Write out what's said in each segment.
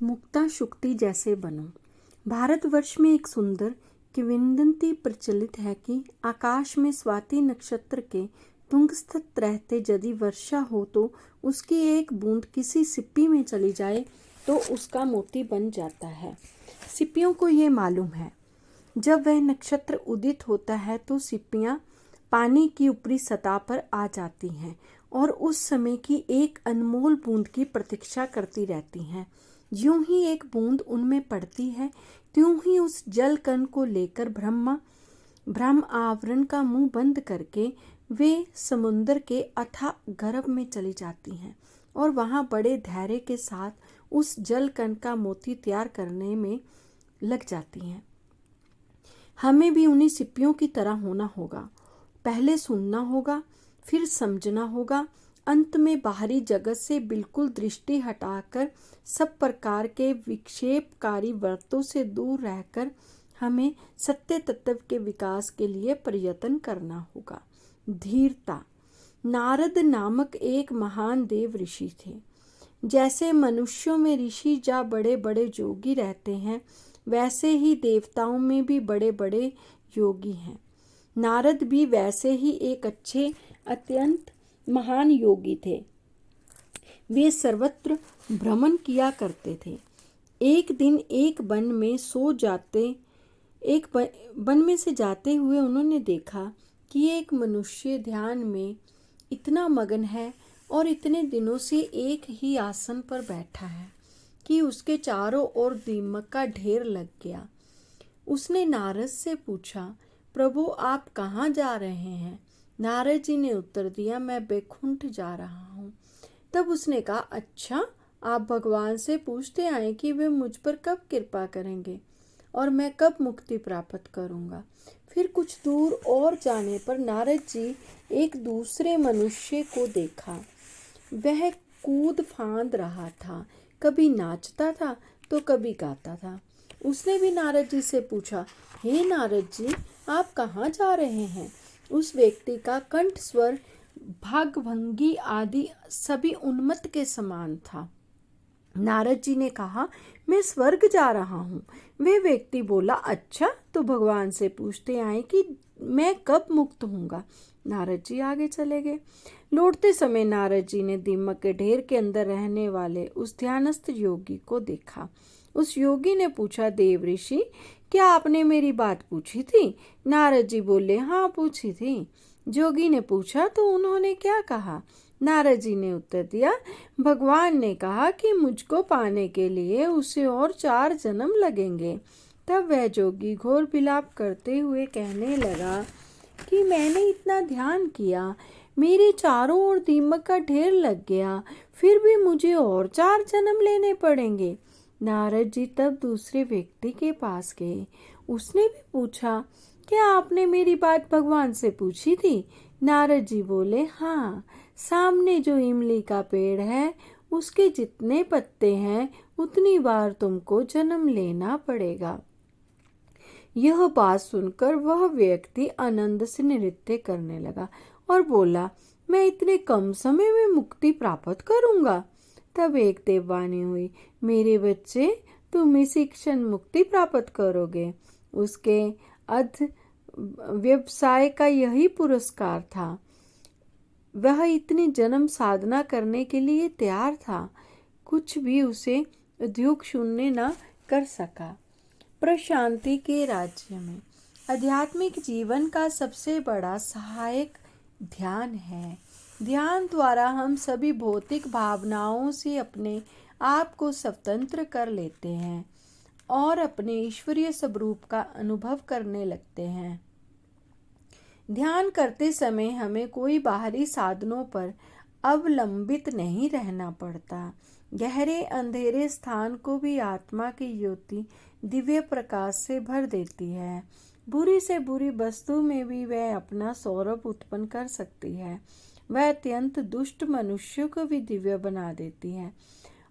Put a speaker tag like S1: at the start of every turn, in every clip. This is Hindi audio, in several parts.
S1: मुक्ता शुक्ति जैसे बनो। भारतवर्ष में एक सुंदर किंवदंती प्रचलित है कि आकाश में स्वाति नक्षत्र के तुंगस्थित रहते यदि वर्षा हो तो उसकी एक बूंद किसी सिप्पी में चली जाए तो उसका मोती बन जाता है। सिप्पियों को ये मालूम है, जब वह नक्षत्र उदित होता है तो सिप्पियां पानी की ऊपरी सतह पर आ जाती हैं और उस समय की एक अनमोल बूंद की प्रतीक्षा करती रहती हैं। यूं ही एक बूंद उनमें पड़ती है, त्यों ही उस जल कण को लेकर ब्रह्म आवरण का मुंह बंद करके वे समुद्र के अथाह गर्भ में चली जाती हैं और वहां बड़े धैर्य के साथ उस जल कण का मोती तैयार करने में लग जाती हैं। हमें भी उन्हीं सिप्पियों की तरह होना होगा। पहले सुनना होगा, फिर समझना होगा, अंत में बाहरी जगत से बिल्कुल दृष्टि हटाकर सब प्रकार के विक्षेपकारी वृत्तों से दूर रहकर हमें सत्य तत्व के विकास के लिए प्रयत्न करना होगा। धीरता। नारद नामक एक महान देव ऋषि थे। जैसे मनुष्यों में ऋषि या बड़े बड़े योगी रहते हैं, वैसे ही देवताओं में भी बड़े बड़े योगी हैं। नारद भी वैसे ही एक अच्छे अत्यंत महान योगी थे। वे सर्वत्र भ्रमण किया करते थे। एक दिन एक वन में से जाते हुए उन्होंने देखा कि एक मनुष्य ध्यान में इतना मगन है और इतने दिनों से एक ही आसन पर बैठा है कि उसके चारों ओर दीमक का ढेर लग गया। उसने नारद से पूछा, प्रभु आप कहाँ जा रहे हैं? नारद जी ने उत्तर दिया, मैं बैकुंठ जा रहा हूँ। तब उसने कहा, अच्छा, आप भगवान से पूछते आए कि वे मुझ पर कब कृपा करेंगे और मैं कब मुक्ति प्राप्त करूँगा। फिर कुछ दूर और जाने पर नारद जी एक दूसरे मनुष्य को देखा। वह कूद फांद रहा था, कभी नाचता था तो कभी गाता था। उसने भी नारद जी से पूछा, हे नारद जी, आप कहाँ जा रहे हैं? उस व्यक्ति का कंठ स्वर, भागभंगी आदि सभी उन्मत्त के समान था। नारद जी ने कहा, मैं स्वर्ग जा रहा हूँ। वे व्यक्ति बोला, अच्छा, तो भगवान से पूछते आए कि मैं कब मुक्त होऊंगा। नारद जी आगे चले गए। लौटते समय नारद जी ने दीमक के ढेर के अंदर रहने वाले उस ध्यानस्थ योगी को देखा। उस योगी ने पूछा, देव ऋषि, क्या आपने मेरी बात पूछी थी? नारद जी बोले, हाँ पूछी थी। जोगी ने पूछा, तो उन्होंने क्या कहा? नारद जी ने उत्तर दिया, भगवान ने कहा कि मुझको पाने के लिए उसे और 4 जन्म लगेंगे। तब वह जोगी घोर विलाप करते हुए कहने लगा कि मैंने इतना ध्यान किया, मेरे चारों ओर दीमक का ढेर लग गया, फिर भी मुझे और 4 जन्म लेने पड़ेंगे। नारद जी तब दूसरे व्यक्ति के पास गए। उसने भी पूछा, क्या आपने मेरी बात भगवान से पूछी थी? नारद जी बोले, हाँ, सामने जो इमली का पेड़ है उसके जितने पत्ते हैं उतनी बार तुमको जन्म लेना पड़ेगा। यह बात सुनकर वह व्यक्ति आनंद से नृत्य करने लगा और बोला, मैं इतने कम समय में मुक्ति प्राप्त करूंगा। तब एक देववाणी हुई, मेरे बच्चे, तुम इसी क्षण मुक्ति प्राप्त करोगे। उसके अध व्यवसाय का यही पुरस्कार था। वह इतनी जन्म साधना करने के लिए तैयार था, कुछ भी उसे उद्योग शून्य न कर सका। प्रशांति के राज्य में आध्यात्मिक जीवन का सबसे बड़ा सहायक ध्यान है। ध्यान द्वारा हम सभी भौतिक भावनाओं से अपने आप को स्वतंत्र कर लेते हैं और अपने ईश्वरीय स्वरूप का अनुभव करने लगते हैं। ध्यान करते समय हमें कोई बाहरी साधनों पर अवलंबित नहीं रहना पड़ता। गहरे अंधेरे स्थान को भी आत्मा की ज्योति दिव्य प्रकाश से भर देती है। बुरी से बुरी वस्तु में भी वह अपना सौरभ उत्पन्न कर सकती है। वह अत्यंत दुष्ट मनुष्यों को भी दिव्य बना देती है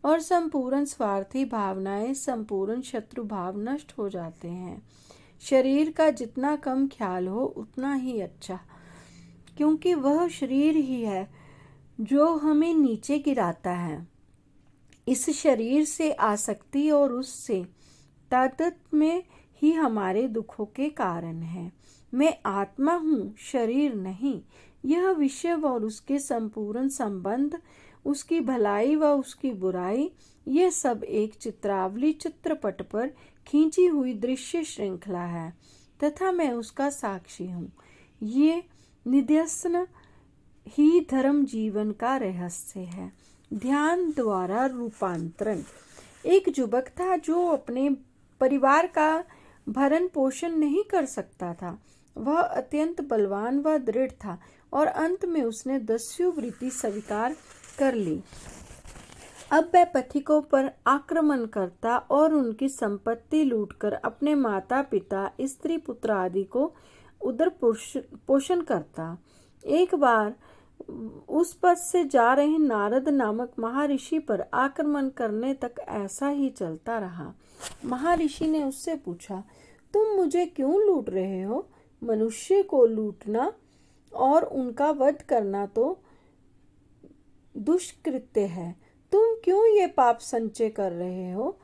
S1: और संपूर्ण स्वार्थी भावनाएं, संपूर्ण शत्रु भाव नष्ट हो जाते हैं। शरीर का जितना कम ख्याल हो उतना ही अच्छा, क्योंकि वह शरीर ही है जो हमें नीचे गिराता है। इस शरीर से आसक्ति और उससे तादात्म्य में ही हमारे दुखों के कारण है। मैं आत्मा हूँ, शरीर नहीं। यह विषय और उसके संपूर्ण संबंध, उसकी भलाई व उसकी बुराई, ये सब एक चित्रावली चित्रपट पर खींची हुई दृश्य श्रृंखला है तथा मैं उसका साक्षी हूँ। ये निदर्शन ही धर्म जीवन का रहस्य है। ध्यान द्वारा रूपांतरण। एक युवक था जो अपने परिवार का भरण पोषण नहीं कर सकता था। वह अत्यंत बलवान व दृढ़ था और अंत में उसने दस्युवृत्ति स्वीकार कर ली। अब वह पथिकों पर आक्रमण करता और उनकी संपत्ति लूटकर अपने माता पिता, स्त्री पुत्र आदि को उदर पोषण करता। एक बार उस पथ से जा रहे नारद नामक महर्षि पर आक्रमण करने तक ऐसा ही चलता रहा। महर्षि ने उससे पूछा, तुम मुझे क्यों लूट रहे हो? मनुष्य को लूटना और उनका वध करना तो दुष्कृत्य है। तुम क्यों ये पाप संचय कर रहे हो?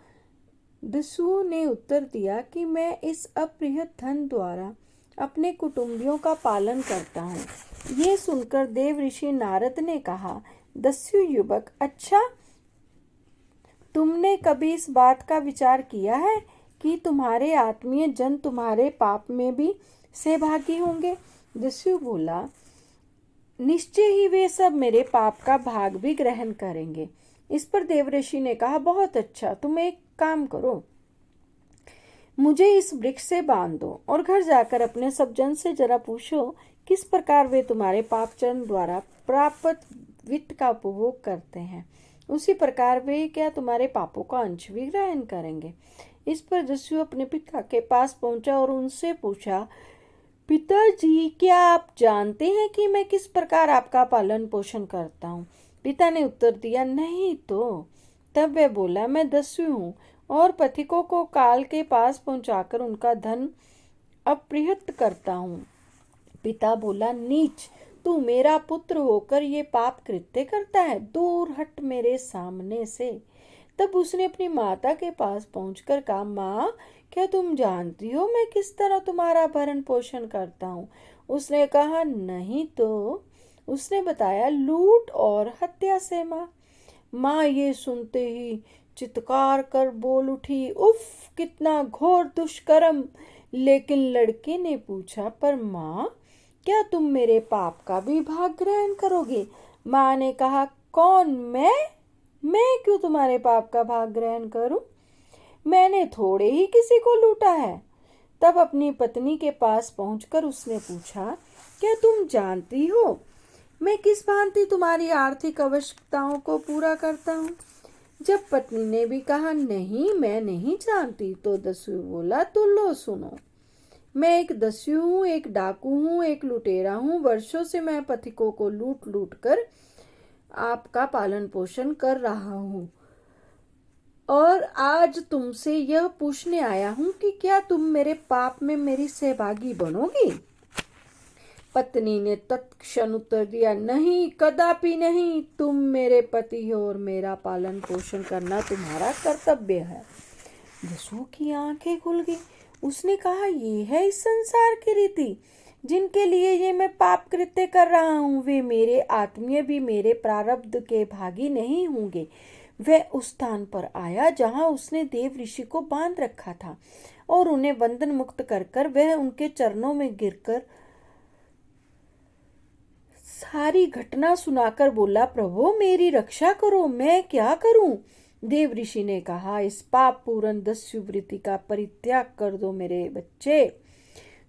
S1: दस्यु ने उत्तर दिया कि मैं इस अपरिहत धन द्वारा अपने कुटुंबियों का पालन करता हूँ। ये सुनकर देव ऋषि नारद ने कहा, दस्यु युवक, अच्छा, तुमने कभी इस बात का विचार किया है कि तुम्हारे आत्मीय जन तुम्हारे पाप में भी सहभागी होंगे? दस्यु बोला, निश्चय ही वे सब मेरे पाप का भाग भी ग्रहण करेंगे। इस पर देवऋषि ने कहा, बहुत अच्छा, तुम एक काम करो, मुझे इस वृक्ष से बांध दो और घर जाकर अपने सब जन से जरा पूछो किस प्रकार वे तुम्हारे पापचरण द्वारा प्राप्त वित्त का उपभोग करते हैं। उसी प्रकार वे क्या तुम्हारे पापों का अंश भी ग्रहण करेंगे। इस पर दस्यु अपने पिता के पास पहुंचा और उनसे पूछा, पिताजी, क्या आप जानते हैं कि मैं किस प्रकार आपका पालन पोषण करता हूँ? पिता ने उत्तर दिया, नहीं तो। तब वह बोला, मैं दस्यु हूँ और पथिकों को काल के पास पहुंचाकर उनका धन अपहृत करता हूँ। पिता बोला, नीच, तू मेरा पुत्र होकर ये पाप कृत्य करता है, दूर हट मेरे सामने से। तब उसने अपनी माता के पास पहुंचकर कहा, माँ, क्या तुम जानती हो मैं किस तरह तुम्हारा भरण पोषण करता हूँ? उसने कहा, नहीं तो। उसने बताया, लूट और हत्या से। माँ ये सुनते ही चित्कार कर बोल उठी, उफ, कितना घोर दुष्कर्म। लेकिन लड़के ने पूछा, पर माँ, क्या तुम मेरे पाप का भी भाग ग्रहण करोगे? माँ ने कहा, कौन, मैं क्यों तुम्हारे पाप का भाग ग्रहण करूं? मैंने थोड़े ही किसी को लूटा है। तब अपनी पत्नी के पास पहुंचकर उसने पूछा, क्या तुम जानती हो मैं किस भांति तुम्हारी आर्थिक आवश्यकताओं को पूरा करता हूँ? जब पत्नी ने भी कहा, नहीं, मैं नहीं जानती, तो दस्यु बोला, तो लो सुनो, मैं एक दस्यु हूँ, एक डाकू हूँ, एक लुटेरा हूँ। वर्षों से मैं पथिकों को लूट लूट कर आपका पालन पोषण कर रहा हूँ और आज तुमसे यह पूछने आया हूँ कि क्या तुम मेरे पाप में मेरी सहभागी बनोगी? पत्नी ने तत्क्षण उत्तर दिया, नहीं, कदापि नहीं। तुम मेरे पति हो और मेरा पालन पोषण करना तुम्हारा कर्तव्य है। दस्यु की आंखें खुल गई। उसने कहा, ये है इस संसार की रीति, जिनके लिए ये मैं पाप कृत्य कर रहा हूँ, वे मेरे आत्मीय भी मेरे प्रारब्ध के भागी नहीं होंगे। वह उस स्थान पर आया जहाँ उसने देव ऋषि को बांध रखा था और उन्हें बंधन मुक्त कर वह उनके चरणों में गिरकर सारी घटना सुनाकर बोला, प्रभु मेरी रक्षा करो, मैं क्या करूं? देव ऋषि ने कहा, इस पाप पूर्ण दस्यु वृत्ति का परित्याग कर दो मेरे बच्चे।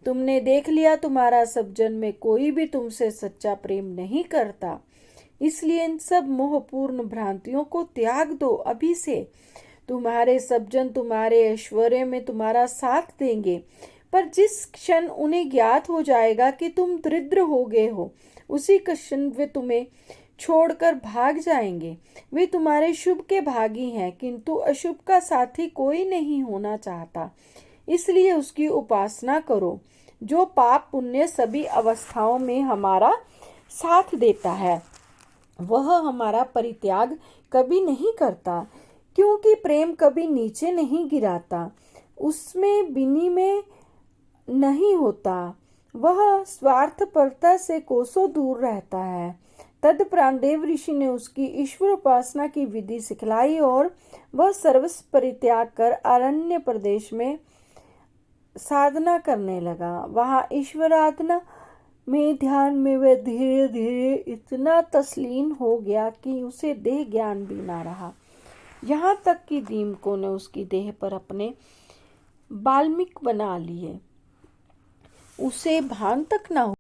S1: तुमने देख लिया, तुम्हारा सब जन में कोई भी तुमसे सच्चा प्रेम नहीं करता, इसलिए इन सब मोहपूर्ण भ्रांतियों को त्याग दो अभी से। तुम्हारे सब जन तुम्हारे ऐश्वर्य में तुम्हारा साथ देंगे, पर जिस क्षण उन्हें ज्ञात हो जाएगा कि तुम दरिद्र हो गए हो, उसी क्षण वे तुम्हें छोड़कर भाग जाएंगे। वे तुम्हारे शुभ के भागी हैं, किंतु अशुभ का साथी कोई नहीं होना चाहता, इसलिए उसकी उपासना करो। जो पाप पुण्य सभी अवस्थाओं में हमारा साथ देता है, वह हमारा परित्याग कभी नहीं करता। क्योंकि प्रेम कभी नीचे नहीं गिराता, उसमें विनिमय नहीं होता, वह स्वार्थपरता से कोसों दूर रहता है। तदुपरांत देव ऋषि ने उसकी ईश्वर उपासना की विधि सिखलाई और वह सर्वस्व परित्याग कर अरण्य प्रदेश में साधना करने लगा। वहाँ ईश्वराधना में ध्यान में वह धीरे धीरे इतना तस्लीन हो गया कि उसे देह ज्ञान भी ना रहा। यहाँ तक कि दीमकों ने उसकी देह पर अपने बाल्मिक बना लिए, उसे भान तक ना